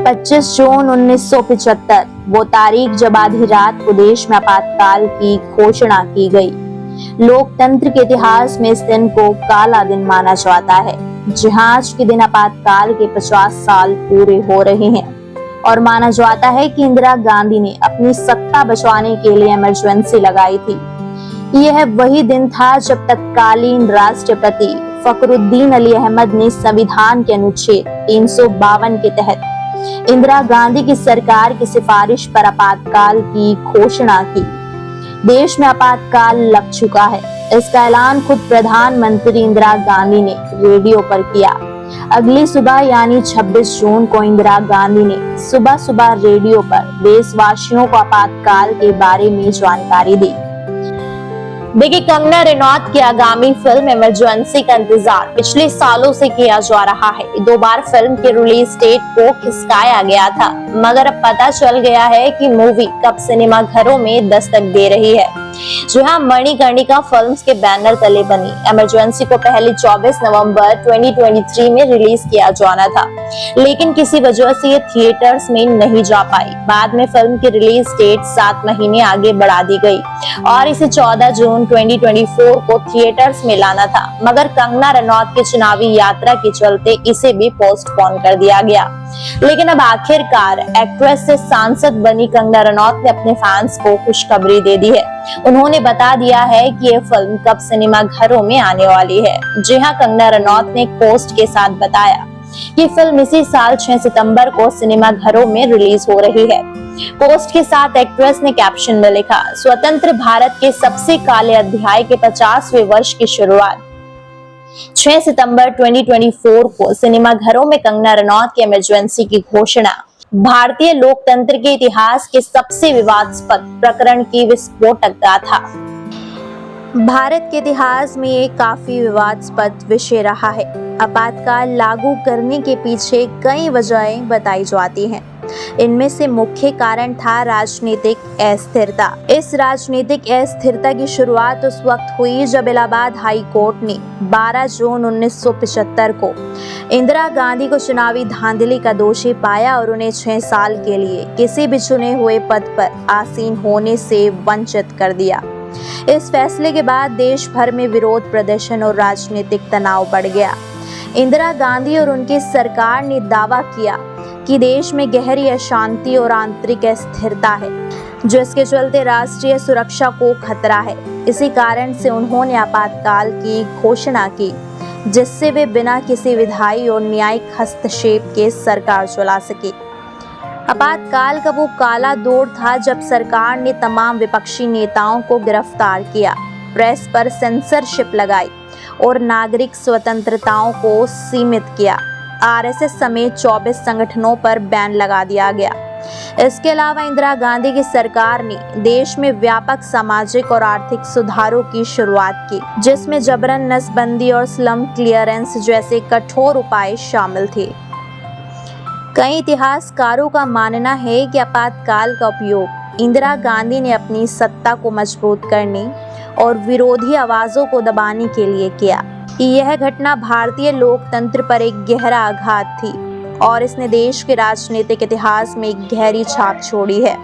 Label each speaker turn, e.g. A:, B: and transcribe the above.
A: 25 जून 1975 वो तारीख जब आधी रात को देश में आपातकाल की घोषणा की गई। लोकतंत्र के इतिहास में इस दिन को काला दिन माना जाता है। जहां आज के दिन आपातकाल के 50 साल पूरे हो रहे हैं और माना जाता है कि इंदिरा गांधी ने अपनी सत्ता बचाने के लिए इमरजेंसी लगाई थी। यह वही दिन था जब तत्कालीन राष्ट्रपति फखरुद्दीन अली अहमद ने संविधान के अनुच्छेद 352 के तहत इंदिरा गांधी की सरकार की सिफारिश पर आपातकाल की घोषणा की। देश में आपातकाल लग चुका है, इसका ऐलान खुद प्रधानमंत्री इंदिरा गांधी ने रेडियो पर किया। अगली सुबह यानी 26 जून को इंदिरा गांधी ने सुबह सुबह रेडियो पर देशवासियों को आपातकाल के बारे में जानकारी दी। देखिए, कंगना रनौत की आगामी फिल्म इमरजेंसी का इंतजार पिछले सालों से किया जा रहा है। 2 बार फिल्म के रिलीज डेट को खिसकाया गया था, मगर अब पता चल गया है कि मूवी कब सिनेमा घरों में दस्तक दे रही है। जहां मणिकर्णिका फिल्म्स के बैनर तले बनी इमरजेंसी को पहले 24 नवंबर 2023 में रिलीज किया जाना था, लेकिन किसी वजह से ये थिएटर्स में नहीं जा पाई। बाद में फिल्म की रिलीज डेट 7 महीने आगे बढ़ा दी गई और इसे 14 जून 2024 को थिएटर्स में लाना था, मगर कंगना रनौत की चुनावी यात्रा के चलते इसे भी पोस्टपोन कर दिया गया। लेकिन अब आखिरकार एक्ट्रेस से सांसद बनी कंगना रनौत ने अपने फैंस को खुशखबरी दे दी है। उन्होंने बता दिया है कि ये फिल्म कब सिनेमा घरों में आने वाली है। जी हां, कंगना रनौत ने एक पोस्ट के साथ बताया कि फिल्म इसी साल 6 सितंबर को सिनेमा घरों में रिलीज हो रही है। पोस्ट के साथ एक्ट्रेस ने कैप्शन में लिखा, स्वतंत्र भारत के सबसे काले अध्याय के 50वें वर्ष की शुरुआत 6 सितंबर 2024 को सिनेमा घरों में कंगना रनौत की इमरजेंसी की घोषणा भारतीय लोकतंत्र के इतिहास के सबसे विवादास्पद प्रकरण की विस्फोटक गाथा। भारत के इतिहास में एक काफी विवादास्पद विषय रहा है। आपातकाल लागू करने के पीछे कई वजहें बताई जाती हैं। इनमें से मुख्य कारण था राजनीतिक अस्थिरता। इस राजनीतिक अस्थिरता की शुरुआत उस वक्त हुई जब इलाहाबाद हाई कोर्ट ने 12 जून 1975 को इंदिरा गांधी को चुनावी धांधली का दोषी पाया और उन्हें 6 साल के लिए किसी भी चुने हुए पद पर आसीन होने से वंचित कर दिया। इस फैसले के बाद देश भर में विरोध प्रदर्शन और राजनीतिक तनाव बढ़ गया। इंदिरा गांधी और उनकी सरकार ने दावा किया कि देश में गहरी अशांति और आंतरिक अस्थिरता है, जिसके चलते राष्ट्रीय सुरक्षा को खतरा है। इसी कारण से उन्होंने आपातकाल की घोषणा की, जिससे वे बिना किसी विधायी और न्यायिक हस्तक्षेप के सरकार चला सके। आपातकाल का वो काला दौर था जब सरकार ने तमाम विपक्षी नेताओं को गिरफ्तार किया, प्रेस पर सेंसरशिप लगाई और नागरिक स्वतंत्रताओं को सीमित किया। आरएसएस समेत 24 संगठनों पर बैन लगा दिया गया। इसके अलावा इंदिरा गांधी की सरकार ने देश में व्यापक सामाजिक और आर्थिक सुधारों की शुरुआत की, जिसमें जबरन नसबंदी और स्लम क्लियरेंस जैसे कठोर उपाय शामिल थे। कई इतिहासकारों का मानना है कि आपातकाल का उपयोग इंदिरा गांधी ने अपनी सत्ता को मजबूत करने और विरोधी आवाजों को दबाने के लिए किया। यह घटना भारतीय लोकतंत्र पर एक गहरा आघात थी और इसने देश के राजनीतिक इतिहास में एक गहरी छाप छोड़ी है।